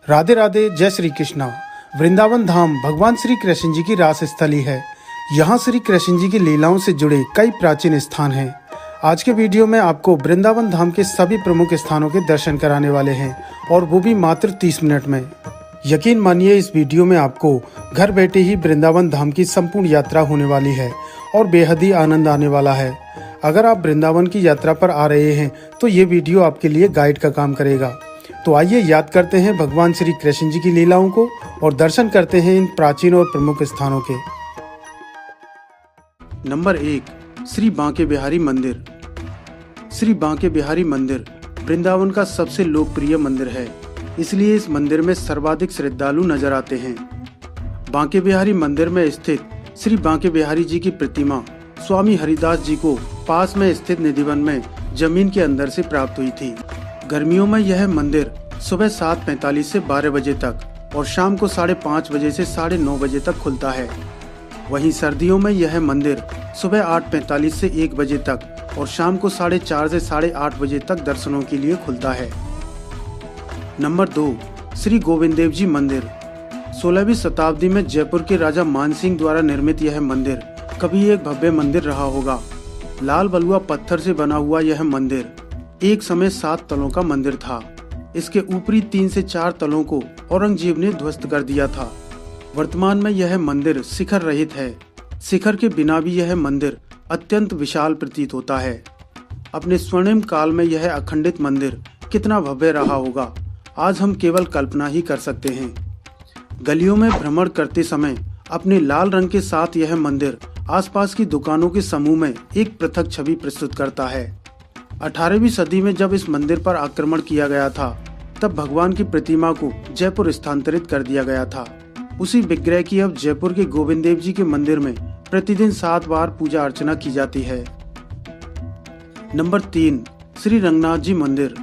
राधे राधे, जय श्री कृष्णा। वृंदावन धाम भगवान श्री कृष्ण जी की रास स्थली है। यहाँ श्री कृष्ण जी की लीलाओं से जुड़े कई प्राचीन स्थान हैं। आज के वीडियो में आपको वृंदावन धाम के सभी प्रमुख स्थानों के दर्शन कराने वाले हैं, और वो भी मात्र 30 मिनट में। यकीन मानिए, इस वीडियो में आपको घर बैठे ही वृंदावन धाम की संपूर्ण यात्रा होने वाली है और बेहद ही आनंद आने वाला है। अगर आप वृंदावन की यात्रा पर आ रहे हैं तो ये वीडियो आपके लिए गाइड का काम करेगा। तो आइए याद करते हैं भगवान श्री कृष्ण जी की लीलाओं को और दर्शन करते हैं इन प्राचीन और प्रमुख स्थानों के। नंबर 1, श्री बांके बिहारी मंदिर। श्री बांके बिहारी मंदिर वृंदावन का सबसे लोकप्रिय मंदिर है, इसलिए इस मंदिर में सर्वाधिक श्रद्धालु नजर आते हैं। बांके बिहारी मंदिर में स्थित श्री बांके बिहारी जी की प्रतिमा स्वामी हरिदास जी को पास में स्थित निधिवन में जमीन के अंदर से प्राप्त हुई थी। गर्मियों में यह मंदिर सुबह 7:45 से 12 बजे तक और शाम को 5:30 बजे से 9:30 बजे तक खुलता है। वहीं सर्दियों में यह मंदिर सुबह 8:45 से 1 बजे तक और शाम को 4:30 से 8:30 बजे तक दर्शनों के लिए खुलता है। नंबर 2, श्री गोविंद देव जी मंदिर। 16वीं शताब्दी में जयपुर के राजा मानसिंह द्वारा निर्मित यह मंदिर कभी एक भव्य मंदिर रहा होगा। लाल बलुआ पत्थर से बना हुआ यह मंदिर एक समय 7 तलों का मंदिर था। इसके ऊपरी 3 से 4 तलों को औरंगजेब ने ध्वस्त कर दिया था। वर्तमान में यह मंदिर शिखर रहित है। शिखर के बिना भी यह मंदिर अत्यंत विशाल प्रतीत होता है। अपने स्वर्णिम काल में यह अखंडित मंदिर कितना भव्य रहा होगा, आज हम केवल कल्पना ही कर सकते हैं। गलियों में भ्रमण करते समय अपने लाल रंग के साथ यह मंदिर आसपास की दुकानों के समूह में एक पृथक छवि प्रस्तुत करता है। 18वीं सदी में जब इस मंदिर पर आक्रमण किया गया था, तब भगवान की प्रतिमा को जयपुर स्थानांतरित कर दिया गया था। उसी विग्रह की अब जयपुर के गोविंद देव जी के मंदिर में प्रतिदिन 7 बार पूजा अर्चना की जाती है। नंबर 3, श्री रंगनाथ जी मंदिर।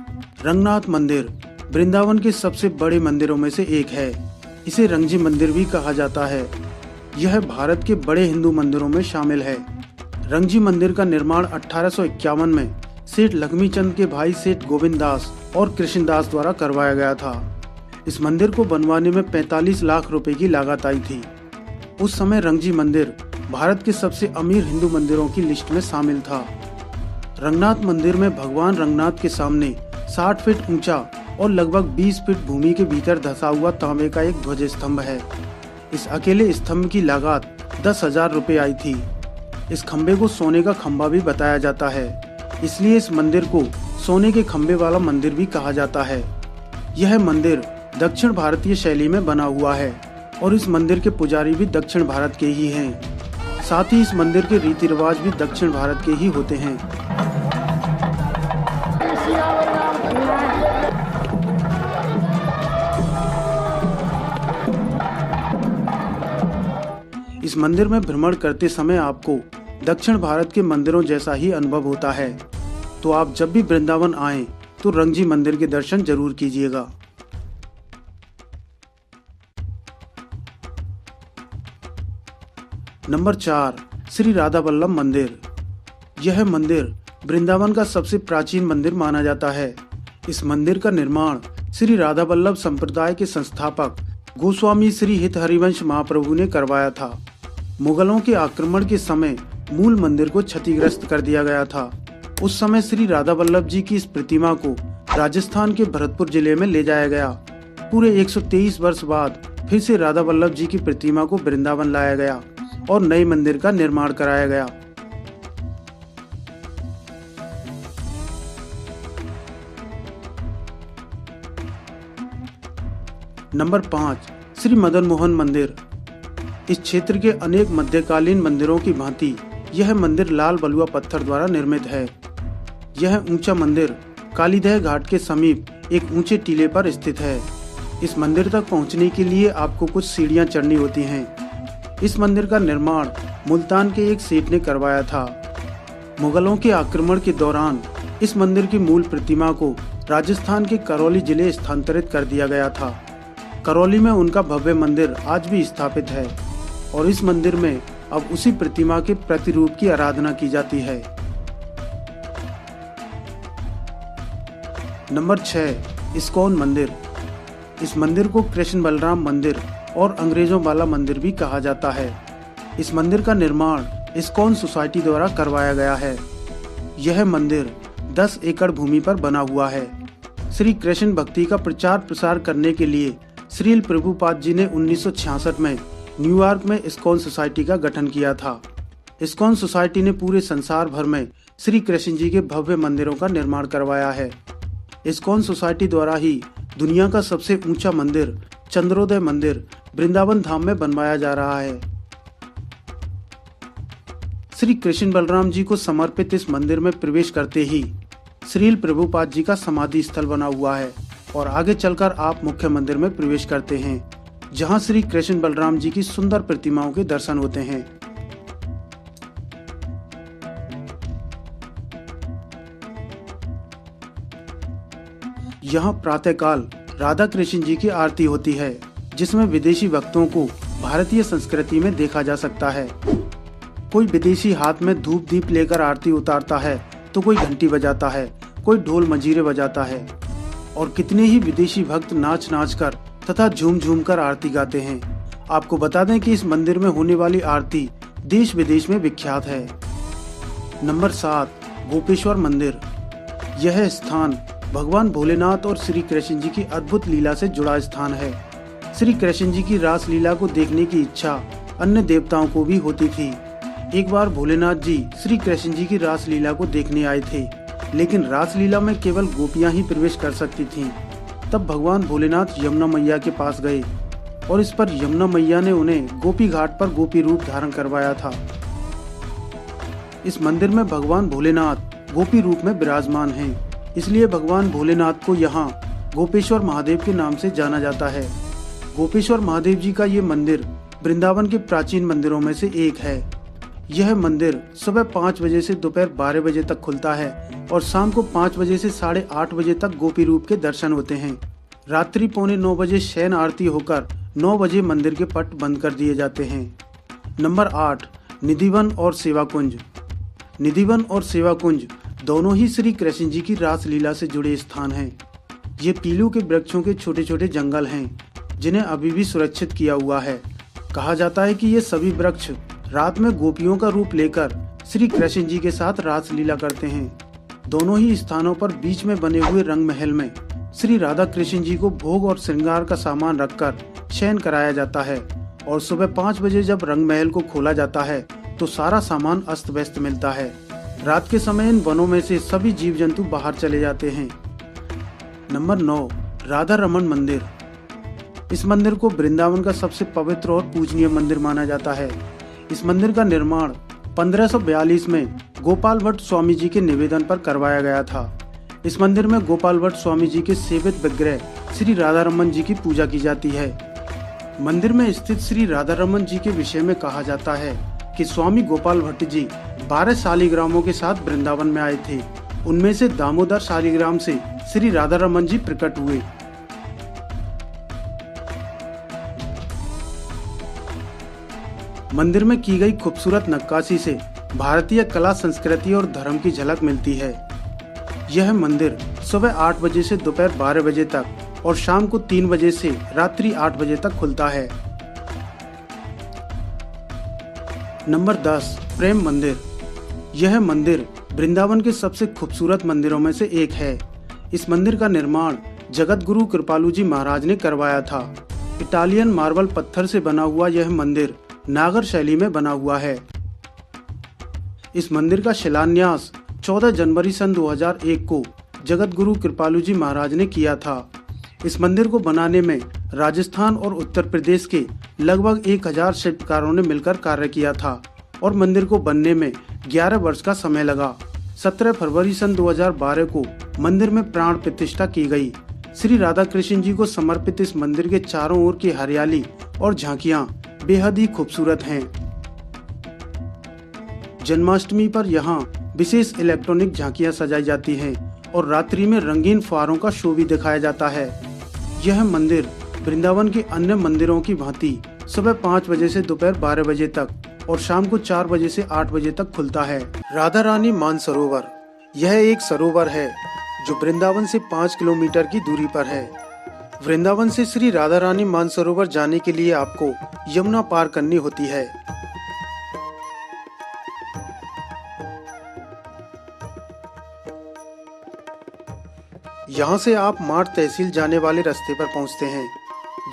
रंगनाथ मंदिर वृंदावन के सबसे बड़े मंदिरों में से एक है। इसे रंगजी मंदिर भी कहा जाता है। यह भारत के बड़े हिंदू मंदिरों में शामिल है। रंगजी मंदिर का निर्माण 1851 में सेठ लक्ष्मीचंद के भाई सेठ गोविंद दास और कृष्णदास द्वारा करवाया गया था। इस मंदिर को बनवाने में 45 लाख रुपए की लागत आई थी। उस समय रंगजी मंदिर भारत के सबसे अमीर हिंदू मंदिरों की लिस्ट में शामिल था। रंगनाथ मंदिर में भगवान रंगनाथ के सामने 60 फीट ऊंचा और लगभग 20 फीट भूमि के भीतर धंसा हुआ तांबे का एक ध्वज स्तंभ है। इस अकेले स्तंभ की लागत 10,000 रुपए आई थी। इस खंबे को सोने का खंबा भी बताया जाता है, इसलिए इस मंदिर को सोने के खंबे वाला मंदिर भी कहा जाता है। यह मंदिर दक्षिण भारतीय शैली में बना हुआ है और इस मंदिर के पुजारी भी दक्षिण भारत के ही हैं। साथ ही इस मंदिर के रीति रिवाज भी दक्षिण भारत के ही होते हैं। इस मंदिर में भ्रमण करते समय आपको दक्षिण भारत के मंदिरों जैसा ही अनुभव होता है। तो आप जब भी वृंदावन आएं तो रंगजी मंदिर के दर्शन जरूर कीजिएगा। नंबर 4, श्री राधा वल्लभ मंदिर। यह मंदिर वृंदावन का सबसे प्राचीन मंदिर माना जाता है। इस मंदिर का निर्माण श्री राधा वल्लभ संप्रदाय के संस्थापक गोस्वामी श्री हित हरिवंश महाप्रभु ने करवाया था। मुगलों के आक्रमण के समय मूल मंदिर को क्षतिग्रस्त कर दिया गया था। उस समय श्री राधा वल्लभ जी की इस प्रतिमा को राजस्थान के भरतपुर जिले में ले जाया गया। पूरे 123 वर्ष बाद फिर से राधा वल्लभ जी की प्रतिमा को वृंदावन लाया गया और नए मंदिर का निर्माण कराया गया। नंबर 5, श्री मदन मोहन मंदिर। इस क्षेत्र के अनेक मध्यकालीन मंदिरों की भांति यह मंदिर लाल बलुआ पत्थर द्वारा निर्मित है। यह ऊंचा मंदिर कालीदह घाट के समीप एक ऊंचे टीले पर स्थित है। इस मंदिर तक पहुंचने के लिए आपको कुछ सीढ़ियां चढ़नी होती हैं। इस मंदिर का निर्माण मुल्तान के एक सेठ ने करवाया था। मुगलों के आक्रमण के दौरान इस मंदिर की मूल प्रतिमा को राजस्थान के करौली जिले स्थानांतरित कर दिया गया था। करौली में उनका भव्य मंदिर आज भी स्थापित है और इस मंदिर में अब उसी प्रतिमा के प्रतिरूप की आराधना की जाती है। नंबर 6, इस्कॉन मंदिर। इस मंदिर को कृष्ण बलराम मंदिर और अंग्रेजों वाला मंदिर भी कहा जाता है। इस मंदिर का निर्माण इस्कॉन सोसाइटी द्वारा करवाया गया है। यह मंदिर 10 एकड़ भूमि पर बना हुआ है। श्री कृष्ण भक्ति का प्रचार प्रसार करने के लिए श्रील प्रभुपाद जी ने 1966 में न्यूयॉर्क में इस्कॉन सोसाइटी का गठन किया था। इस्कॉन सोसाइटी ने पूरे संसार भर में श्री कृष्ण जी के भव्य मंदिरों का निर्माण करवाया है। इस्कॉन सोसाइटी द्वारा ही दुनिया का सबसे ऊंचा मंदिर चंद्रोदय मंदिर वृंदावन धाम में बनवाया जा रहा है। श्री कृष्ण बलराम जी को समर्पित इस मंदिर में प्रवेश करते ही श्रील प्रभुपाद जी का समाधि स्थल बना हुआ है और आगे चलकर आप मुख्य मंदिर में प्रवेश करते हैं, जहां श्री कृष्ण बलराम जी की सुंदर प्रतिमाओं के दर्शन होते हैं। यहाँ प्रातःकाल राधा कृष्ण जी की आरती होती है, जिसमें विदेशी भक्तों को भारतीय संस्कृति में देखा जा सकता है। कोई विदेशी हाथ में धूप दीप लेकर आरती उतारता है, तो कोई घंटी बजाता है, कोई ढोल मंजीरे बजाता है और कितने ही विदेशी भक्त नाच नाच कर तथा झूम झूम कर आरती गाते हैं। आपको बता दें कि इस मंदिर में होने वाली आरती देश विदेश में विख्यात है। नंबर 7, गोपेश्वर मंदिर। यह स्थान भगवान भोलेनाथ और श्री कृष्ण जी की अद्भुत लीला से जुड़ा स्थान है। श्री कृष्ण जी की रास लीला को देखने की इच्छा अन्य देवताओं को भी होती थी। एक बार भोलेनाथ जी श्री कृष्ण जी की रास लीला को देखने आए थे, लेकिन रास लीला में केवल गोपियां ही प्रवेश कर सकती थीं। तब भगवान भोलेनाथ यमुना मैया के पास गए और इस पर यमुना मैया ने उन्हें गोपी घाट पर गोपी रूप धारण करवाया था। इस मंदिर में भगवान भोलेनाथ गोपी रूप में विराजमान हैं, इसलिए भगवान भोलेनाथ को यहाँ गोपेश्वर महादेव के नाम से जाना जाता है। गोपेश्वर महादेव जी का ये मंदिर वृंदावन के प्राचीन मंदिरों में से एक है। यह मंदिर सुबह 5 बजे से दोपहर 12 बजे तक खुलता है और शाम को 5 बजे से 8:30 बजे तक गोपी रूप के दर्शन होते हैं। रात्रि 8:45 बजे शयन आरती होकर 9 बजे मंदिर के पट बंद कर दिए जाते हैं। नंबर 8, निधिवन और सेवा कुंज। निधिवन और सेवा कुंज दोनों ही श्री कृष्ण जी की रास लीला से जुड़े स्थान हैं। ये पीलू के वृक्षों के छोटे छोटे जंगल हैं, जिन्हें अभी भी सुरक्षित किया हुआ है। कहा जाता है कि ये सभी वृक्ष रात में गोपियों का रूप लेकर श्री कृष्ण जी के साथ रास लीला करते हैं। दोनों ही स्थानों पर बीच में बने हुए रंग महल में श्री राधा कृष्ण जी को भोग और श्रृंगार का सामान रखकर शयन कराया जाता है और सुबह 5 बजे जब रंग महल को खोला जाता है तो सारा सामान अस्त व्यस्त मिलता है। रात के समय इन वनों में से सभी जीव जंतु बाहर चले जाते हैं। नंबर 9, राधा रमन मंदिर। इस मंदिर को वृंदावन का सबसे पवित्र और पूजनीय मंदिर माना जाता है। इस मंदिर का निर्माण 1542 में गोपाल भट्ट स्वामी जी के निवेदन पर करवाया गया था। इस मंदिर में गोपाल भट्ट स्वामी जी के सेवित विग्रह श्री राधा रमन जी की पूजा की जाती है। मंदिर में स्थित श्री राधा रमन जी के विषय में कहा जाता है कि स्वामी गोपाल भट्ट जी 12 शालिग्रामों के साथ वृंदावन में आए थे। उनमें से दामोदर शालिग्राम से श्री राधा रमन जी प्रकट हुए। मंदिर में की गई खूबसूरत नक्काशी से भारतीय कला संस्कृति और धर्म की झलक मिलती है। यह मंदिर सुबह 8 बजे से दोपहर 12 बजे तक और शाम को 3 बजे से रात्रि 8 बजे तक खुलता है। नंबर 10, प्रेम मंदिर। यह मंदिर वृंदावन के सबसे खूबसूरत मंदिरों में से एक है। इस मंदिर का निर्माण जगत गुरु कृपालू जी महाराज ने करवाया था। इटालियन मार्बल पत्थर से बना हुआ यह मंदिर नागर शैली में बना हुआ है। इस मंदिर का शिलान्यास 14 जनवरी सन 2001 को जगत गुरु कृपालू जी महाराज ने किया था। इस मंदिर को बनाने में राजस्थान और उत्तर प्रदेश के लगभग 1000 शिल्पकारों ने मिलकर कार्य किया था और मंदिर को बनने में 11 वर्ष का समय लगा। 17 फरवरी सन 2012 को मंदिर में प्राण प्रतिष्ठा की गई। श्री राधा कृष्ण जी को समर्पित इस मंदिर के चारों ओर की हरियाली और झांकियां बेहद ही खूबसूरत हैं। जन्माष्टमी पर यहाँ विशेष इलेक्ट्रॉनिक झांकियां सजाई जाती हैं और रात्रि में रंगीन फुहारों का शो भी दिखाया जाता है। यह मंदिर वृंदावन के अन्य मंदिरों की भांति सुबह 5 बजे से दोपहर 12 बजे तक और शाम को 4 बजे से 8 बजे तक खुलता है। राधा रानी मानसरोवर। यह एक सरोवर है जो वृंदावन से 5 किलोमीटर की दूरी पर है। वृंदावन से श्री राधा रानी मानसरोवर जाने के लिए आपको यमुना पार करनी होती है। यहाँ से आप माठ तहसील जाने वाले रास्ते पर पहुँचते हैं,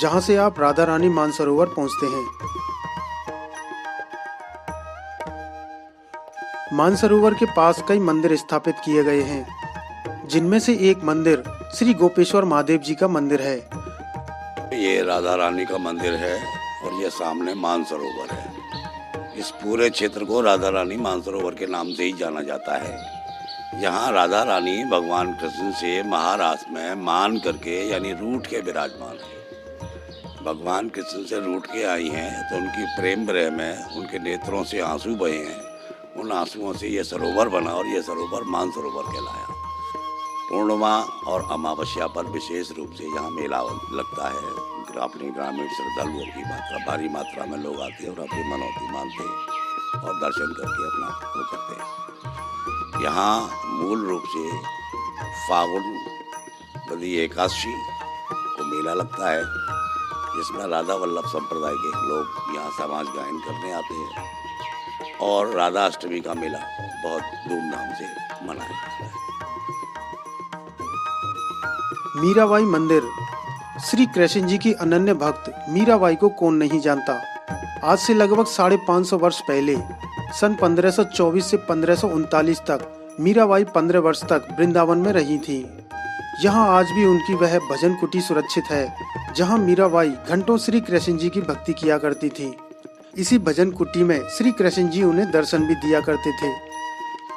जहाँ से आप राधा रानी मानसरोवर पहुँचते हैं। मानसरोवर के पास कई मंदिर स्थापित किए गए हैं, जिनमें से एक मंदिर श्री गोपेश्वर महादेव जी का मंदिर है। ये राधा रानी का मंदिर है और ये सामने मानसरोवर है। इस पूरे क्षेत्र को राधा रानी मानसरोवर के नाम से ही जाना जाता है। यहाँ राधा रानी भगवान कृष्ण से महारास में मान करके यानी रूठ के विराजमान है। भगवान कृष्ण से रूठ के आई हैं तो उनकी प्रेम विरह में उनके नेत्रों से आंसू बहे हैं। उन आंसुओं से ये सरोवर बना और ये सरोवर मानसरोवर कहलाया। पूर्णिमा और अमावस्या पर विशेष रूप से यहाँ मेला लगता है। अपने ग्रामीण श्रद्धालुओं की मात्रा भारी मात्रा में लोग आते हैं और अपनी मनौती मानते हैं और दर्शन करके अपना वो करते हैं। यहाँ मूल रूप से फागुन बदी एकादशी को मेला लगता है, जिसमें राधा वल्लभ संप्रदाय के लोग यहाँ समाज गायन करने आते हैं और राधा अष्टमी का मेला बहुत धूमधाम से मनाया जाता है। मीराबाई मंदिर। श्री कृष्ण जी की अनन्य भक्त मीराबाई को कौन नहीं जानता। आज से लगभग 550 वर्ष पहले सन 1524 से 1539 तक मीराबाई 15 वर्ष तक वृंदावन में रही थी। यहाँ आज भी उनकी वह भजन कुटी सुरक्षित है, जहाँ मीराबाई घंटों श्री कृष्ण जी की भक्ति किया करती थी। इसी भजन कुटी में श्री कृष्ण जी उन्हें दर्शन भी दिया करते थे।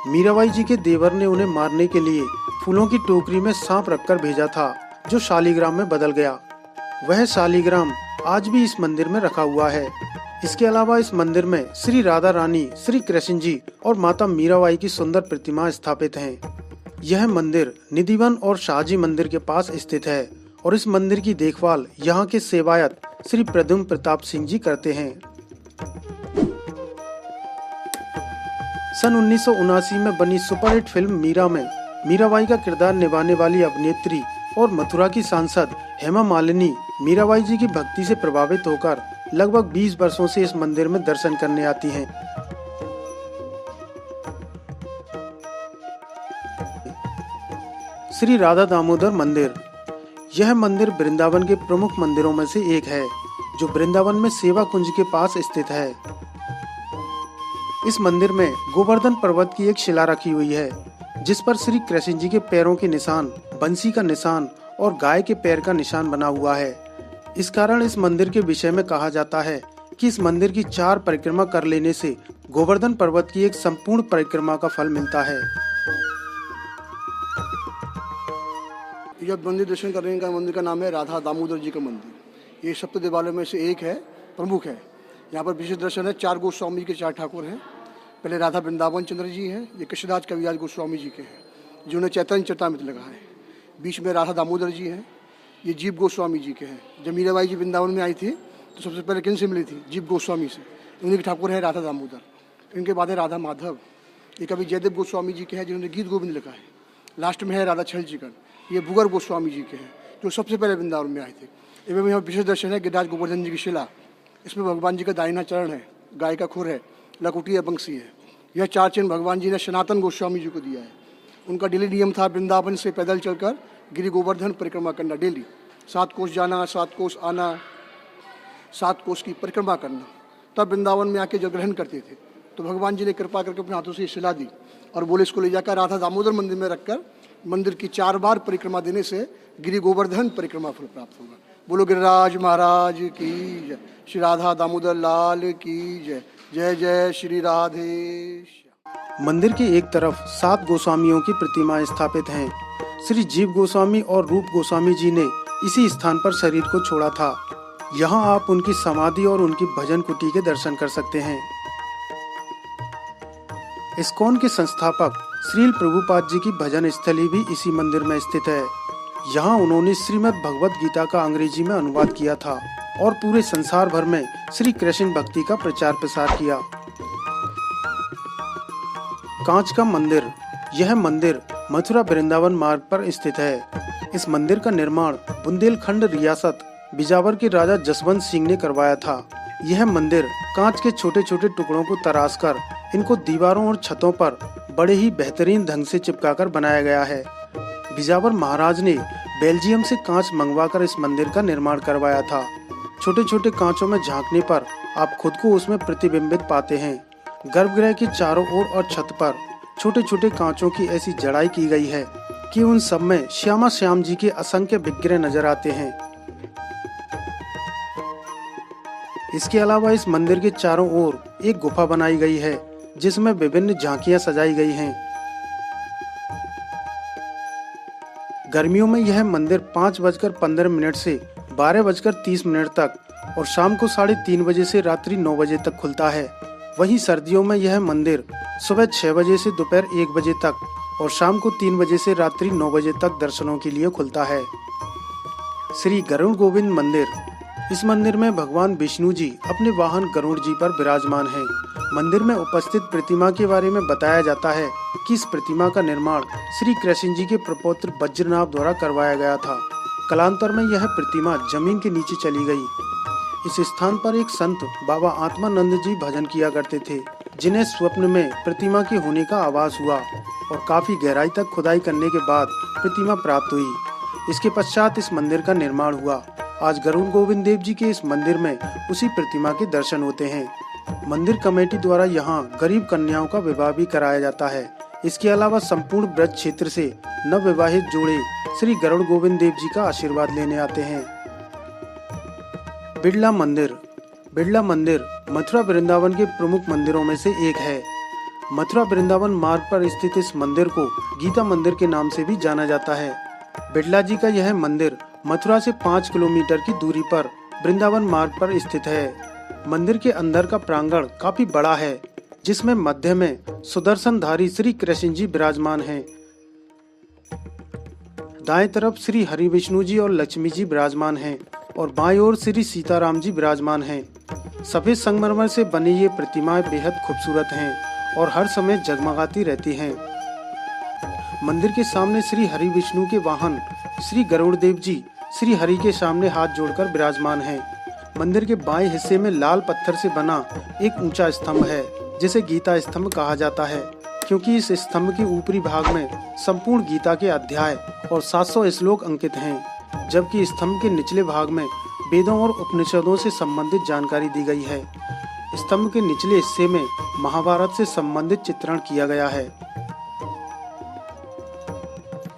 मीराबाई जी के देवर ने उन्हें मारने के लिए फूलों की टोकरी में सांप रखकर भेजा था, जो शालिग्राम में बदल गया। वह शालिग्राम आज भी इस मंदिर में रखा हुआ है। इसके अलावा इस मंदिर में श्री राधा रानी, श्री कृष्ण जी और माता मीराबाई की सुंदर प्रतिमा स्थापित हैं। यह मंदिर निधिवन और शाहजी मंदिर के पास स्थित है और इस मंदिर की देखभाल यहाँ के सेवायत श्री प्रद्युम्न प्रताप सिंह जी करते हैं। सन 1979 में बनी सुपरहिट फिल्म मीरा में मीराबाई का किरदार निभाने वाली अभिनेत्री और मथुरा की सांसद हेमा मालिनी मीराबाई जी की भक्ति से प्रभावित होकर लगभग 20 वर्षों से इस मंदिर में दर्शन करने आती हैं। श्री राधा दामोदर मंदिर। यह मंदिर वृंदावन के प्रमुख मंदिरों में से एक है, जो वृंदावन में सेवा कुंज के पास स्थित है। इस मंदिर में गोवर्धन पर्वत की एक शिला रखी हुई है, जिस पर श्री कृष्ण जी के पैरों के निशान, बंसी का निशान और गाय के पैर का निशान बना हुआ है। इस कारण इस मंदिर के विषय में कहा जाता है कि इस मंदिर की 4 परिक्रमा कर लेने से गोवर्धन पर्वत की एक संपूर्ण परिक्रमा का फल मिलता है। यह मंदिर दर्शन करने का मंदिर का नाम है राधा दामोदर जी का मंदिर। ये सप्त देवालयों में से एक है, प्रमुख है। यहाँ पर विशेष दर्शन है 4 गोस्वामी के 4 ठाकुर हैं। पहले राधा वृंदावन चंद्र जी हैं, ये कृष्णदास कविराज गोस्वामी जी के हैं, जिन्होंने चैतन्य चरितामृत लगा है। बीच में राधा दामोदर जी हैं, ये जीव गोस्वामी जी के हैं। जब मीराबाई जी वृंदावन में आई थी तो सबसे पहले किन से मिली थी? जीव गोस्वामी से। उन्हीं के ठाकुर है राधा दामोदर। इनके बाद है राधा माधव, ये कवि जयदेव गोस्वामी जी के हैं, जिन्होंने गीत गोविंद लिखा है। लास्ट में है राधा छल जीकर, ये भूगर गोस्वामी जी के हैं, जो सबसे पहले वृंदावन में आए थे। एवं यहाँ विशेष दर्शन है गिरिराज गोवर्धन जी की शिला। इसमें भगवान जी का दाहिना चरण है, गाय का खुर है, लकुटी है, बंसी है। यह 4 चिन्ह भगवान जी ने सनातन गोस्वामी जी को दिया है। उनका डेली नियम था वृंदावन से पैदल चलकर गिरि गोवर्धन परिक्रमा करना। डेली 7 कोस जाना, 7 कोस आना, 7 कोस की परिक्रमा करना। तब वृंदावन में आके जल ग्रहण करते थे। तो भगवान जी ने कृपा करके अपने हाथों से शिला दी और बोले इसको ले जाकर राधा दामोदर मंदिर में रखकर मंदिर की 4 बार परिक्रमा देने से गिरि गोवर्धन परिक्रमा फल प्राप्त होगा। बोलो गिरिराज महाराज की जय, श्री राधा दामोदर लाल की जय। जय जय श्री राधे। मंदिर के एक तरफ 7 गोस्वामियों की प्रतिमाएं स्थापित हैं। श्री जीव गोस्वामी और रूप गोस्वामी जी ने इसी स्थान पर शरीर को छोड़ा था। यहाँ आप उनकी समाधि और उनकी भजन कुटी के दर्शन कर सकते हैं। इस्कॉन के संस्थापक श्रील प्रभुपाद जी की भजन स्थली भी इसी मंदिर में स्थित है। यहाँ उन्होंने श्रीमद् भगवद गीता का अंग्रेजी में अनुवाद किया था और पूरे संसार भर में श्री कृष्ण भक्ति का प्रचार प्रसार किया। कांच का मंदिर। यह मंदिर मथुरा वृंदावन मार्ग पर स्थित है। इस मंदिर का निर्माण बुंदेलखंड रियासत बिजावर के राजा जसवंत सिंह ने करवाया था। यह मंदिर कांच के छोटे छोटे टुकड़ों को तराशकर इनको दीवारों और छतों पर बड़े ही बेहतरीन ढंग से चिपकाकर बनाया गया है। बिजावर महाराज ने बेल्जियम से कांच मंगवाकर इस मंदिर का निर्माण करवाया था। छोटे छोटे कांचों में झांकने पर आप खुद को उसमें प्रतिबिंबित पाते हैं। गर्भगृह के चारों ओर और छत पर छोटे छोटे कांचों की ऐसी जड़ाई की गई है कि उन सब में श्यामा श्याम जी के असंख्य विग्रह नजर आते हैं। इसके अलावा इस मंदिर के चारों ओर एक गुफा बनाई गई है जिसमें विभिन्न झांकियां सजाई गई हैं। गर्मियों में यह मंदिर 5:15 से 12:30 तक और शाम को 3:30 बजे से रात्रि 9 बजे तक खुलता है। वहीं सर्दियों में यह मंदिर सुबह 6 बजे से दोपहर 1 बजे तक और शाम को 3 बजे से रात्रि 9 बजे तक दर्शनों के लिए खुलता है। श्री गरुड़ गोविंद मंदिर। इस मंदिर में भगवान विष्णु जी अपने वाहन गरुड़ जी पर विराजमान हैं। मंदिर में उपस्थित प्रतिमा के बारे में बताया जाता है कि इस प्रतिमा का निर्माण श्री कृष्ण जी के प्रपौत्र वज्रनाभ द्वारा करवाया गया था। कालांतर में यह प्रतिमा जमीन के नीचे चली गई। इस स्थान पर एक संत बाबा आत्मानंद जी भजन किया करते थे, जिन्हें स्वप्न में प्रतिमा के होने का आभास हुआ और काफी गहराई तक खुदाई करने के बाद प्रतिमा प्राप्त हुई। इसके पश्चात इस मंदिर का निर्माण हुआ। आज गरुड़ गोविंद देव जी के इस मंदिर में उसी प्रतिमा के दर्शन होते हैं। मंदिर कमेटी द्वारा यहाँ गरीब कन्याओं का विवाह भी कराया जाता है। इसके अलावा संपूर्ण ब्रज क्षेत्र से नवविवाहित जोड़े श्री गरुड़ गोविंद देव जी का आशीर्वाद लेने आते हैं। बिड़ला मंदिर। बिड़ला मंदिर मथुरा वृंदावन के प्रमुख मंदिरों में से एक है। मथुरा वृंदावन मार्ग पर स्थित इस मंदिर को गीता मंदिर के नाम से भी जाना जाता है। बिड़ला जी का यह मंदिर मथुरा से 5 किलोमीटर की दूरी पर वृंदावन मार्ग पर स्थित है। मंदिर के अंदर का प्रांगण काफी बड़ा है, जिसमें मध्य में सुदर्शनधारी श्री कृष्ण जी विराजमान हैं। दाएं तरफ श्री हरि विष्णु जी और लक्ष्मी जी विराजमान हैं और बाएं ओर श्री सीताराम जी विराजमान हैं। सफेद संगमरमर से बनी ये प्रतिमाएं बेहद खूबसूरत हैं और हर समय जगमगाती रहती हैं। मंदिर के सामने श्री हरि विष्णु के वाहन श्री गरुड़ देव जी श्री हरि के सामने हाथ जोड़कर विराजमान हैं। मंदिर के बाएं हिस्से में लाल पत्थर से बना एक ऊंचा स्तंभ है, जिसे गीता स्तंभ कहा जाता है, क्योंकि इस स्तंभ के ऊपरी भाग में संपूर्ण गीता के अध्याय और 700 श्लोक अंकित हैं, जबकि स्तंभ के निचले भाग में वेदों और उपनिषदों से संबंधित जानकारी दी गई है। स्तंभ के निचले हिस्से में महाभारत से संबंधित चित्रण किया गया है।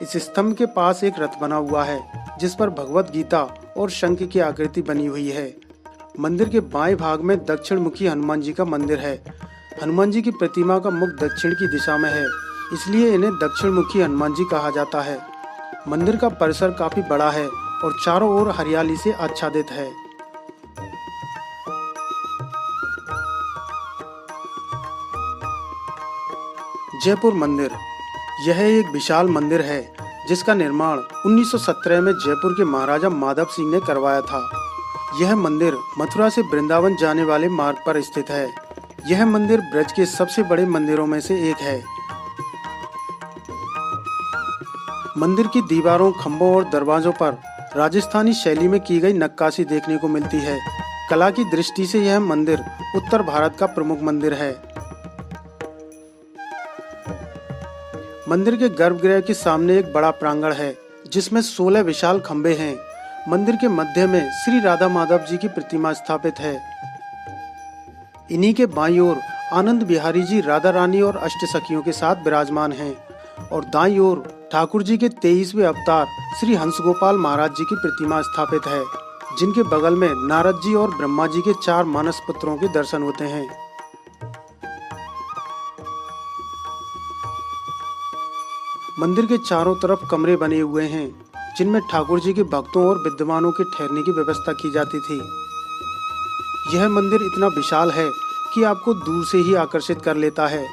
इस स्तंभ के पास एक रथ बना हुआ है, जिस पर भगवत गीता और शंख की आकृति बनी हुई है। मंदिर के बाएं भाग में दक्षिण मुखी हनुमान जी का मंदिर है। हनुमान जी की प्रतिमा का मुख दक्षिण की दिशा में है, इसलिए इन्हें दक्षिण मुखी हनुमान जी कहा जाता है। मंदिर का परिसर काफी बड़ा है और चारों ओर हरियाली से आच्छादित है। जयपुर मंदिर। यह एक विशाल मंदिर है, जिसका निर्माण 1917 में जयपुर के महाराजा माधव सिंह ने करवाया था। यह मंदिर मथुरा से वृंदावन जाने वाले मार्ग पर स्थित है। यह मंदिर ब्रज के सबसे बड़े मंदिरों में से एक है। मंदिर की दीवारों, खंभों और दरवाजों पर राजस्थानी शैली में की गई नक्काशी देखने को मिलती है। कला की दृष्टि से यह मंदिर उत्तर भारत का प्रमुख मंदिर है। मंदिर के गर्भगृह के सामने एक बड़ा प्रांगण है, जिसमें 16 विशाल खंभे हैं। मंदिर के मध्य में श्री राधा माधव जी की प्रतिमा स्थापित है। इन्हीं के बाईं ओर आनंद बिहारी जी राधा रानी और अष्ट सखियों के साथ विराजमान हैं और दाईं ओर ठाकुर जी के 23वें अवतार श्री हंस गोपाल महाराज जी की प्रतिमा स्थापित है, जिनके बगल में नारद जी और ब्रह्मा जी के 4 मानस पुत्रों के दर्शन होते हैं। मंदिर के चारों तरफ कमरे बने हुए हैं, जिनमें ठाकुर जी के भक्तों और विद्वानों के ठहरने की व्यवस्था की जाती थी। यह मंदिर इतना विशाल है कि आपको दूर से ही आकर्षित कर लेता है।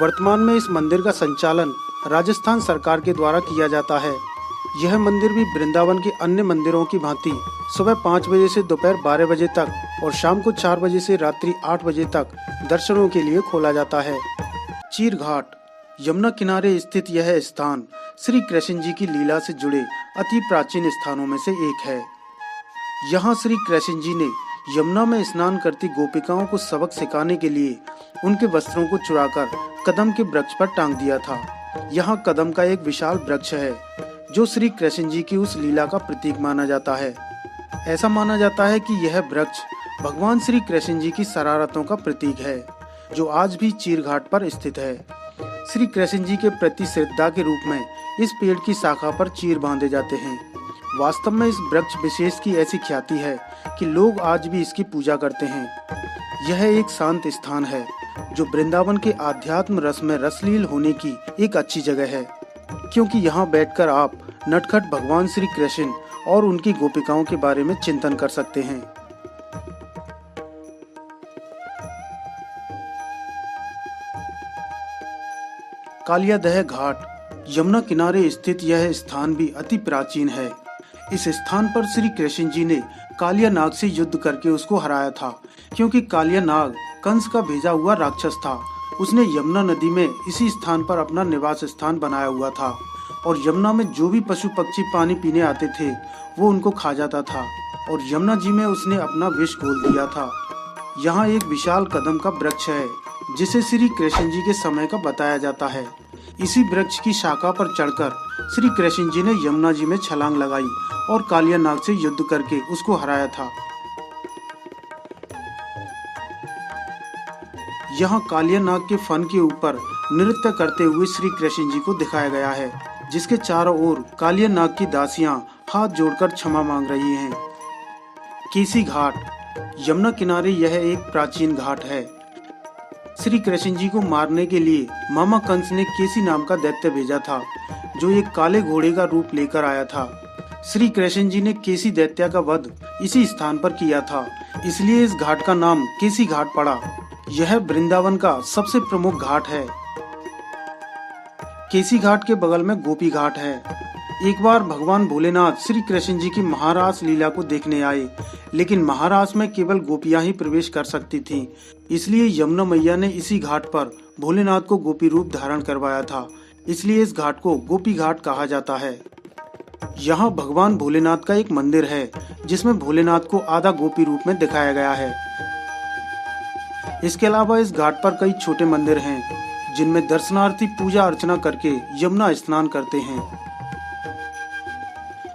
वर्तमान में इस मंदिर का संचालन राजस्थान सरकार के द्वारा किया जाता है। यह मंदिर भी वृंदावन के अन्य मंदिरों की भांति सुबह 5 बजे से दोपहर 12 बजे तक और शाम को 4 बजे से रात्रि 8 बजे तक दर्शनों के लिए खोला जाता है। चीर घाट। यमुना किनारे स्थित यह स्थान श्री कृष्ण जी की लीला से जुड़े अति प्राचीन स्थानों में से एक है। यहाँ श्री कृष्ण जी ने यमुना में स्नान करती गोपिकाओं को सबक सिखाने के लिए उनके वस्त्रों को चुराकर कदम के वृक्ष पर टांग दिया था। यहाँ कदम का एक विशाल वृक्ष है जो श्री कृष्ण जी की उस लीला का प्रतीक माना जाता है। ऐसा माना जाता है कि यह वृक्ष भगवान श्री कृष्ण जी की शरारतों का प्रतीक है जो आज भी चीर घाट पर स्थित है। श्री कृष्ण जी के प्रति श्रद्धा के रूप में इस पेड़ की शाखा पर चीर बांधे जाते हैं। वास्तव में इस वृक्ष विशेष की ऐसी ख्याति है कि लोग आज भी इसकी पूजा करते हैं। यह एक शांत स्थान है जो वृंदावन के आध्यात्म रस में रसलील होने की एक अच्छी जगह है, क्योंकि यहाँ बैठकर आप नटखट भगवान श्री कृष्ण और उनकी गोपिकाओं के बारे में चिंतन कर सकते हैं। कालियादह घाट, यमुना किनारे स्थित यह स्थान भी अति प्राचीन है। इस स्थान पर श्री कृष्ण जी ने कालिया नाग से युद्ध करके उसको हराया था, क्योंकि कालिया नाग कंस का भेजा हुआ राक्षस था। उसने यमुना नदी में इसी स्थान पर अपना निवास स्थान बनाया हुआ था और यमुना में जो भी पशु पक्षी पानी पीने आते थे वो उनको खा जाता था और यमुना जी में उसने अपना विष घोल दिया था। यहाँ एक विशाल कदम का वृक्ष है जिसे श्री कृष्ण जी के समय का बताया जाता है। इसी वृक्ष की शाखा पर चढ़कर श्री कृष्ण जी ने यमुना जी में छलांग लगाई और कालिया नाग से युद्ध करके उसको हराया था। यहाँ कालिया नाग के फन के ऊपर नृत्य करते हुए श्री कृष्ण जी को दिखाया गया है, जिसके चारों ओर कालिया नाग की दासियां हाथ जोड़कर क्षमा मांग रही हैं। केसी घाट, यमुना किनारे यह एक प्राचीन घाट है। श्री कृष्ण जी को मारने के लिए मामा कंस ने केसी नाम का दैत्य भेजा था जो एक काले घोड़े का रूप लेकर आया था। श्री कृष्ण जी ने केसी दैत्य का वध इसी स्थान पर किया था, इसलिए इस घाट का नाम केसी घाट पड़ा। यह वृंदावन का सबसे प्रमुख घाट है। केसी घाट के बगल में गोपी घाट है। एक बार भगवान भोलेनाथ श्री कृष्ण जी की महारास लीला को देखने आए, लेकिन महारास में केवल गोपियां ही प्रवेश कर सकती थीं। इसलिए यमुना मैया ने इसी घाट पर भोलेनाथ को गोपी रूप धारण करवाया था, इसलिए इस घाट को गोपी घाट कहा जाता है। यहाँ भगवान भोलेनाथ का एक मंदिर है जिसमें भोलेनाथ को आधा गोपी रूप में दिखाया गया है। इसके अलावा इस घाट पर कई छोटे मंदिर हैं जिनमें दर्शनार्थी पूजा अर्चना करके यमुना स्नान करते हैं।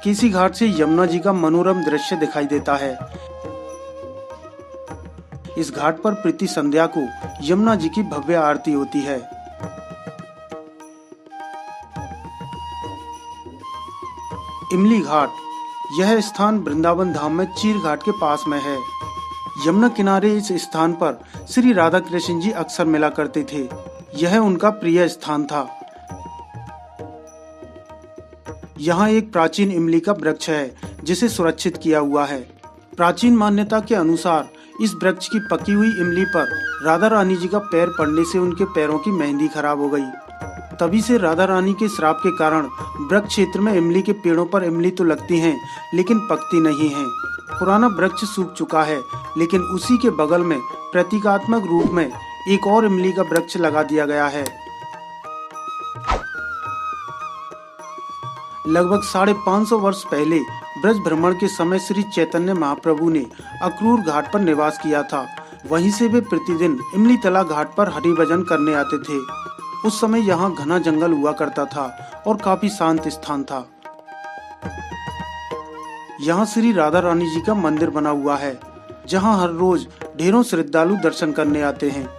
केसी घाट से यमुना जी का मनोरम दृश्य दिखाई देता है। इस घाट पर प्रति संध्या को यमुना जी की भव्य आरती होती है। इमली घाट, यह स्थान वृंदावन धाम में चीर घाट के पास में है। यमुना किनारे इस स्थान पर श्री राधा कृष्ण जी अक्सर मिला करते थे। यह उनका प्रिय स्थान था। यहाँ एक प्राचीन इमली का वृक्ष है जिसे सुरक्षित किया हुआ है। प्राचीन मान्यता के अनुसार इस वृक्ष की पकी हुई इमली पर राधा रानी जी का पैर पड़ने से उनके पैरों की मेहंदी खराब हो गई। तभी से राधा रानी के श्राप के कारण वृक्ष क्षेत्र में इमली के पेड़ों पर इमली तो लगती हैं लेकिन पकती नहीं हैं। पुराना वृक्ष सूख चुका है, लेकिन उसी के बगल में प्रतीकात्मक रूप में एक और इमली का वृक्ष लगा दिया गया है। लगभग 550 वर्ष पहले ब्रज भ्रमण के समय श्री चैतन्य महाप्रभु ने अक्रूर घाट पर निवास किया था। वहीं से वे प्रतिदिन इमली तला घाट पर हरि भजन करने आते थे। उस समय यहाँ घना जंगल हुआ करता था और काफी शांत स्थान था। यहाँ श्री राधा रानी जी का मंदिर बना हुआ है, जहाँ हर रोज ढेरों श्रद्धालु दर्शन करने आते हैं।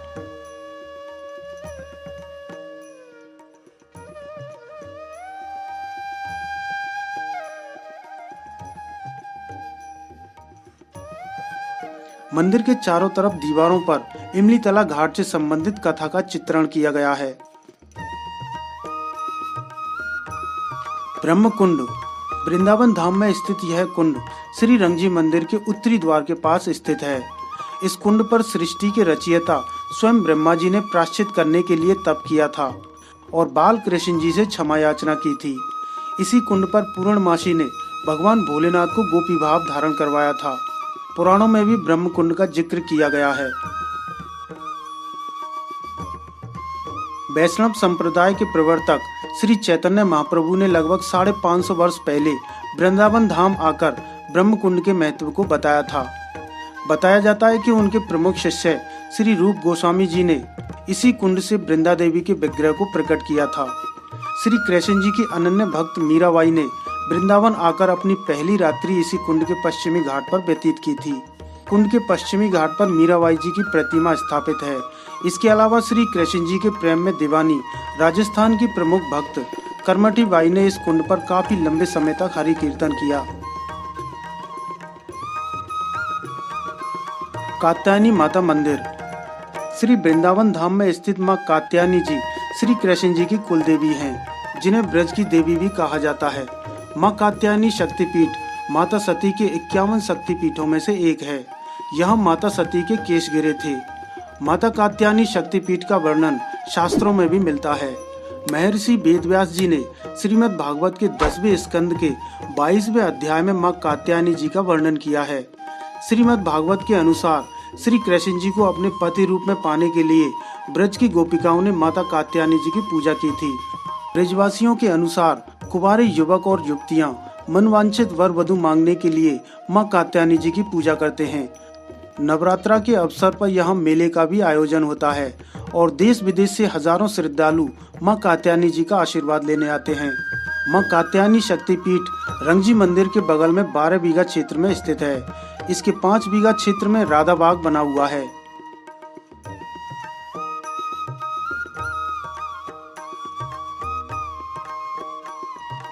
मंदिर के चारों तरफ दीवारों पर इमली तला घाट से संबंधित कथा का चित्रण किया गया है। ब्रह्म कुंड, वृंदावन धाम में स्थित यह कुंड श्री रंगजी मंदिर के उत्तरी द्वार के पास स्थित है। इस कुंड पर सृष्टि के रचयिता स्वयं ब्रह्मा जी ने प्रायश्चित करने के लिए तप किया था और बाल कृष्ण जी से क्षमा याचना की थी। इसी कुंड पर पूर्णमासी ने भगवान भोलेनाथ को गोपी भाव धारण करवाया था। पुराणों में भी ब्रह्म कुंड का जिक्र किया गया है। वैष्णव संप्रदाय के प्रवर्तक श्री चैतन्य महाप्रभु ने लगभग 550 वर्ष पहले वृंदावन धाम आकर ब्रह्म कुंड के महत्व को बताया था। बताया जाता है कि उनके प्रमुख शिष्य श्री रूप गोस्वामी जी ने इसी कुंड से वृंदा देवी के विग्रह को प्रकट किया था। श्री कृष्ण जी की अनन्य भक्त मीराबाई ने वृंदावन आकर अपनी पहली रात्रि इसी कुंड के पश्चिमी घाट पर व्यतीत की थी। कुंड के पश्चिमी घाट पर मीराबाई जी की प्रतिमा स्थापित है। इसके अलावा श्री कृष्ण जी के प्रेम में दीवानी राजस्थान की प्रमुख भक्त करमठी बाई ने इस कुंड पर काफी लंबे समय तक हरि कीर्तन किया। कात्यायनी माता मंदिर। श्री वृंदावन धाम में स्थित मां कात्यायनी जी श्री कृष्ण जी की कुल देवी हैं, जिन्हें ब्रज की देवी भी कहा जाता है। मां कात्यायनी शक्तिपीठ माता सती के 51 शक्तिपीठों में से एक है। यहाँ माता सती के केश गिरे थे। माता कात्यायनी शक्तिपीठ का वर्णन शास्त्रों में भी मिलता है। महर्षि वेदव्यास जी ने श्रीमद् भागवत के 10वें स्कंद के 22वें अध्याय में मां कात्यायनी जी का वर्णन किया है। श्रीमद् भागवत के अनुसार श्री कृष्ण जी को अपने पति रूप में पाने के लिए ब्रज की गोपिकाओं ने माता कात्यायनी जी की पूजा की थी। ब्रजवासियों के अनुसार कुंवारे युवक और युवतियां मनवांछित वर वधु मांगने के लिए मां कात्यायनी जी की पूजा करते हैं। नवरात्रा के अवसर पर यहाँ मेले का भी आयोजन होता है और देश विदेश से हजारों श्रद्धालु मां कात्यायनी जी का आशीर्वाद लेने आते हैं। मां कात्यायनी शक्तिपीठ रंगजी मंदिर के बगल में 12 बीघा क्षेत्र में स्थित है। इसके 5 बीघा क्षेत्र में राधा बाग बना हुआ है।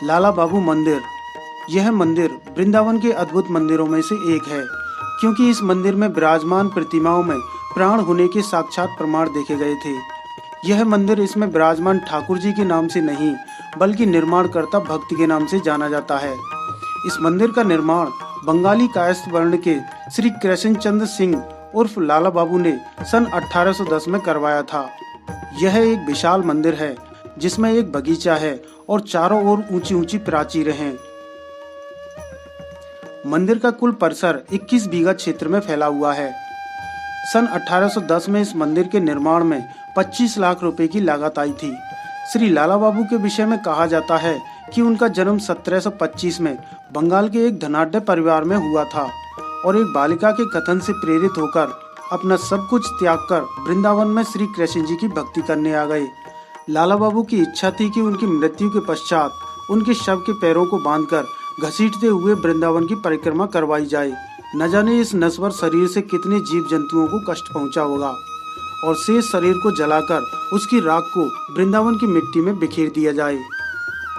लाला बाबू मंदिर। यह मंदिर वृंदावन के अद्भुत मंदिरों में से एक है, क्योंकि इस मंदिर में विराजमान प्रतिमाओं में प्राण होने के साक्षात प्रमाण देखे गए थे। यह मंदिर इसमें विराजमान ठाकुर जी के नाम से नहीं, बल्कि निर्माणकर्ता भक्त के नाम से जाना जाता है। इस मंदिर का निर्माण बंगाली कायस्थ वर्ण के श्री कृष्ण चंद्र सिंह उर्फ लाला बाबू ने सन 1810 में करवाया था। यह एक विशाल मंदिर है, जिसमें एक बगीचा है और चारों ओर ऊंची ऊंची प्राचीरें हैं। मंदिर का कुल परिसर 21 बीघा क्षेत्र में फैला हुआ है। सन 1810 में इस मंदिर के निर्माण में 25 लाख रुपए की लागत आई थी। श्री लाला बाबू के विषय में कहा जाता है कि उनका जन्म 1725 में बंगाल के एक धनाढ्य परिवार में हुआ था और एक बालिका के कथन से प्रेरित होकर अपना सब कुछ त्याग कर वृंदावन में श्री कृष्ण जी की भक्ति करने आ गए। लाला बाबू की इच्छा थी कि उनकी मृत्यु के पश्चात उनके शव के पैरों को बांधकर घसीटते हुए वृंदावन की परिक्रमा करवाई जाए। न जाने इस नश्वर शरीर से कितने जीव जंतुओं को कष्ट पहुंचा होगा और शेष शरीर को जलाकर उसकी राख को वृंदावन की मिट्टी में बिखेर दिया जाए।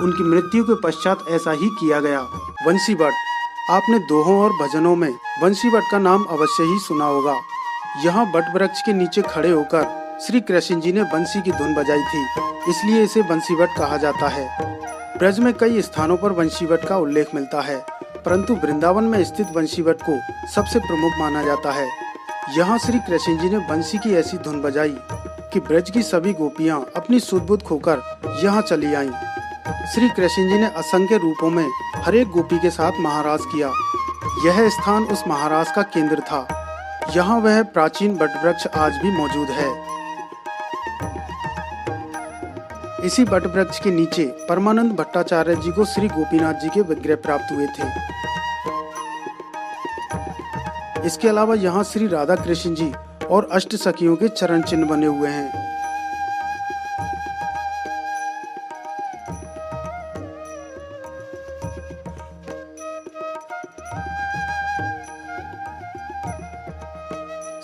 उनकी मृत्यु के पश्चात ऐसा ही किया गया। बंसी बट। आपने दोहों और भजनों में बंसी बट का नाम अवश्य ही सुना होगा। यहाँ बट वृक्ष के नीचे खड़े होकर श्री कृष्ण जी ने बंसी की धुन बजाई थी, इसलिए इसे बंसी बट कहा जाता है। ब्रज में कई स्थानों पर बंसी बट का उल्लेख मिलता है, परंतु वृंदावन में स्थित बंसी बट को सबसे प्रमुख माना जाता है। यहाँ श्री कृष्ण जी ने बंसी की ऐसी धुन बजाई कि ब्रज की सभी गोपियाँ अपनी सुध बुध खोकर यहाँ चली आईं। श्री कृष्ण जी ने असंख्य रूपों में हर एक गोपी के साथ महाराज किया। यह स्थान उस महाराज का केंद्र था। यहाँ वह प्राचीन बट वृक्ष आज भी मौजूद है। इसी बट वृक्ष के नीचे परमानंद भट्टाचार्य जी को श्री गोपीनाथ जी के विग्रह प्राप्त हुए थे। इसके अलावा यहाँ श्री राधा कृष्ण जी और अष्ट सखियों के चरण चिन्ह बने हुए हैं।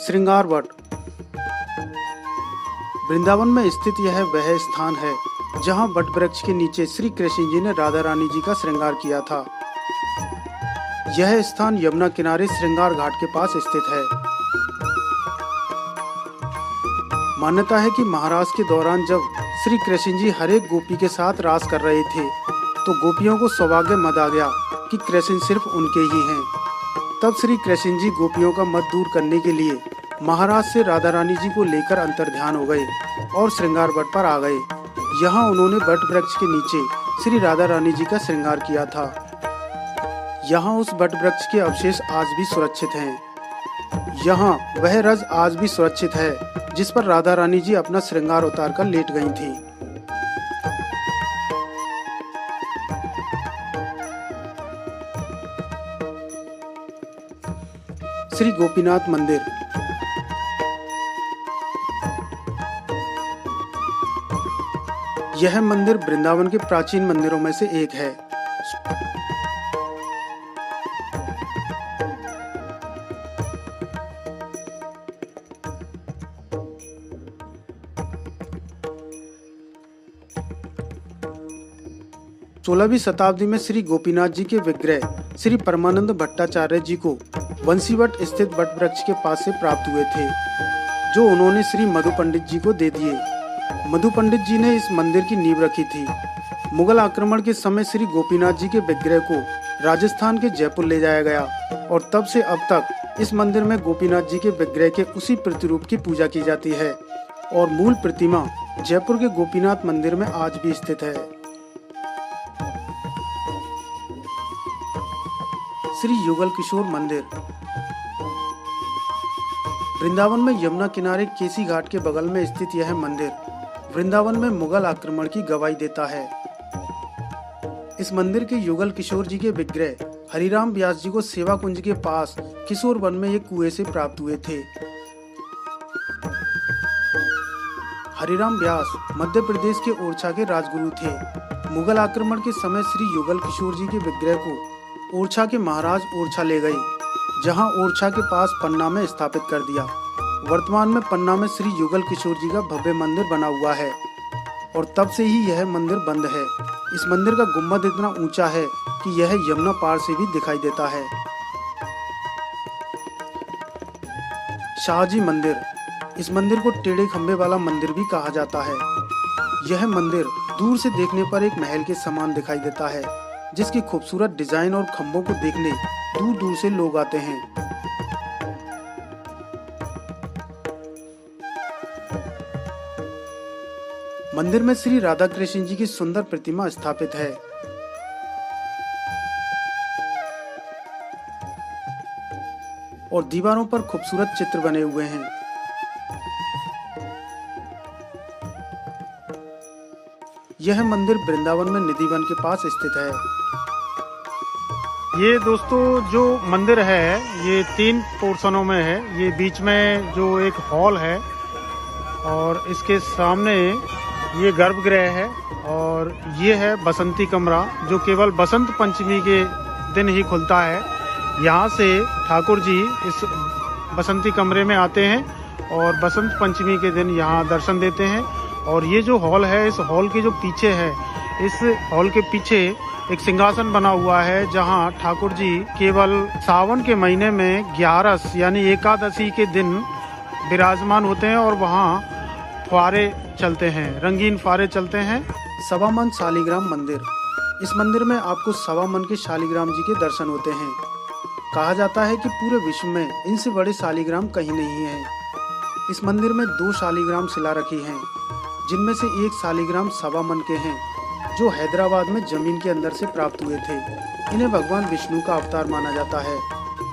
श्रृंगार वट। वृंदावन में स्थित यह वह स्थान है जहां वट वृक्ष के नीचे श्री कृष्ण जी ने राधा रानी जी का श्रृंगार किया था। यह स्थान यमुना किनारे श्रृंगार घाट के पास स्थित है। मान्यता है कि महाराज के दौरान जब श्री कृष्ण जी हर एक गोपी के साथ रास कर रहे थे तो गोपियों को सौभाग्य मद आ गया कि कृष्ण सिर्फ उनके ही हैं। तब श्री कृष्ण जी गोपियों का मद दूर करने के लिए महाराज से राधा रानी जी को लेकर अंतर्ध्यान हो गए और श्रृंगार वट पर आ गए। यहाँ उन्होंने वट वृक्ष के नीचे श्री राधा रानी जी का श्रृंगार किया था। यहाँ उस वट वृक्ष के अवशेष आज भी सुरक्षित हैं। यहाँ वह रज आज भी सुरक्षित है जिस पर राधा रानी जी अपना श्रृंगार उतार कर लेट गई थी। श्री गोपीनाथ मंदिर। यह मंदिर वृंदावन के प्राचीन मंदिरों में से एक है। सोलहवीं शताब्दी में श्री गोपीनाथ जी के विग्रह श्री परमानंद भट्टाचार्य जी को बंसीवट स्थित वट वृक्ष के पास से प्राप्त हुए थे, जो उन्होंने श्री मधु पंडित जी को दे दिए। मधु पंडित जी ने इस मंदिर की नींव रखी थी। मुगल आक्रमण के समय श्री गोपीनाथ जी के विग्रह को राजस्थान के जयपुर ले जाया गया और तब से अब तक इस मंदिर में गोपीनाथ जी के विग्रह के उसी प्रतिरूप की पूजा की जाती है और मूल प्रतिमा जयपुर के गोपीनाथ मंदिर में आज भी स्थित है। श्री युगल किशोर मंदिर। वृंदावन में यमुना किनारे केसी घाट के बगल में स्थित यह मंदिर वृंदावन में मुगल आक्रमण की गवाही देता है। इस मंदिर के युगल किशोर जी के विग्रह हरिराम व्यास जी को सेवा कुंज के पास किशोर वन में एक कुएं से प्राप्त हुए थे। हरिराम व्यास मध्य प्रदेश के ओरछा के राजगुरु थे। मुगल आक्रमण के समय श्री युगल किशोर जी के विग्रह को ओरछा के महाराज ओरछा ले गए, जहां ओरछा के पास पन्ना में स्थापित कर दिया। वर्तमान में पन्ना में श्री युगल किशोर जी का भव्य मंदिर बना हुआ है और तब से ही यह मंदिर बंद है। इस मंदिर का गुम्बद इतना ऊंचा है कि यह यमुना पार से भी दिखाई देता है। शाहजी मंदिर। इस मंदिर को टेढ़े खंबे वाला मंदिर भी कहा जाता है। यह मंदिर दूर से देखने पर एक महल के समान दिखाई देता है, जिसकी खूबसूरत डिजाइन और खंभों को देखने दूर दूर से लोग आते हैं। मंदिर में श्री राधा कृष्ण जी की सुंदर प्रतिमा स्थापित है। और दीवारों पर खूबसूरत चित्र बने हुए हैं। यह मंदिर वृंदावन में निधिवन के पास स्थित है। ये दोस्तों जो मंदिर है ये 3 पोर्शनों में है। ये बीच में जो एक हॉल है और इसके सामने ये गर्भगृह है और ये है बसंती कमरा, जो केवल बसंत पंचमी के दिन ही खुलता है। यहाँ से ठाकुर जी इस बसंती कमरे में आते हैं और बसंत पंचमी के दिन यहाँ दर्शन देते हैं। और ये जो हॉल है, इस हॉल के जो पीछे है, इस हॉल के पीछे एक सिंहासन बना हुआ है, जहाँ ठाकुर जी केवल सावन के महीने में 11 यानी एकादशी के दिन विराजमान होते हैं और वहाँ फुहारे चलते हैं, रंगीन फुहारे चलते हैं। सवामन शालिग्राम मंदिर। इस मंदिर में आपको सवामन के शालिग्राम जी के दर्शन होते हैं। कहा जाता है कि पूरे विश्व में इनसे बड़े शालिग्राम कहीं नहीं है। इस मंदिर में 2 शालिग्राम शिला रखी हैं, जिनमें से एक शालिग्राम सवामन के हैं, जो हैदराबाद में जमीन के अंदर से प्राप्त हुए थे। इन्हें भगवान विष्णु का अवतार माना जाता है।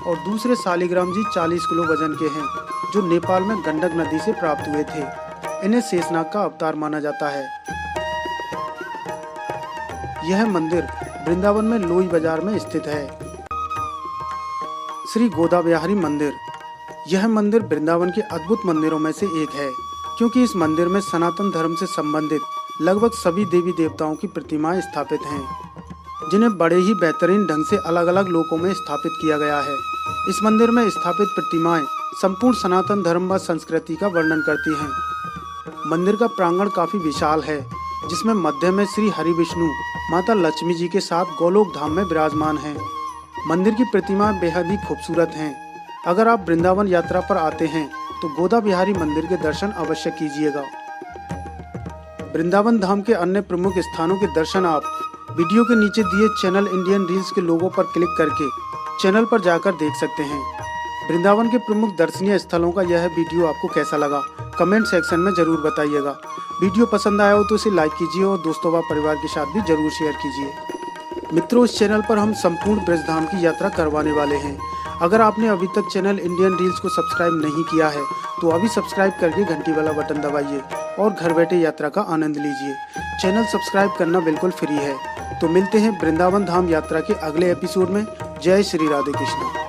और दूसरे शालिग्राम जी 40 किलो वजन के हैं, जो नेपाल में गंडक नदी से प्राप्त हुए थे। इन्हें शेषनाग का अवतार माना जाता है। यह मंदिर वृंदावन में लोई बाजार में स्थित है। श्री गोदा बिहारी मंदिर। यह मंदिर वृंदावन के अद्भुत मंदिरों में से एक है, क्योंकि इस मंदिर में सनातन धर्म से संबंधित लगभग सभी देवी देवताओं की प्रतिमाएं स्थापित हैं, जिन्हें बड़े ही बेहतरीन ढंग से अलग अलग लोकों में स्थापित किया गया है। इस मंदिर में स्थापित प्रतिमाएं संपूर्ण सनातन धर्म व संस्कृति का वर्णन करती हैं। मंदिर का प्रांगण काफी विशाल है, जिसमें मध्य में श्री हरि विष्णु माता लक्ष्मी जी के साथ गोलोक धाम में विराजमान हैं। मंदिर की प्रतिमाएं बेहद ही खूबसूरत हैं। अगर आप वृंदावन यात्रा पर आते हैं तो गोदा बिहारी मंदिर के दर्शन अवश्य कीजिएगा। वृंदावन धाम के अन्य प्रमुख स्थानों के दर्शन आप वीडियो के नीचे दिए चैनल इंडियन रील्स के लोगों पर क्लिक करके चैनल पर जाकर देख सकते हैं। वृंदावन के प्रमुख दर्शनीय स्थलों का यह वीडियो आपको कैसा लगा, कमेंट सेक्शन में जरूर बताइएगा। वीडियो पसंद आया हो तो इसे लाइक कीजिए और दोस्तों व परिवार के साथ भी जरूर शेयर कीजिए। मित्रों, इस चैनल पर हम संपूर्ण ब्रजधाम की यात्रा करवाने वाले हैं। अगर आपने अभी तक चैनल इंडियन रील्स को सब्सक्राइब नहीं किया है तो अभी सब्सक्राइब करके घंटी वाला बटन दबाइए और घर बैठे यात्रा का आनंद लीजिए। चैनल सब्सक्राइब करना बिल्कुल फ्री है। तो मिलते हैं वृंदावन धाम यात्रा के अगले एपिसोड में। जय श्री राधे कृष्ण।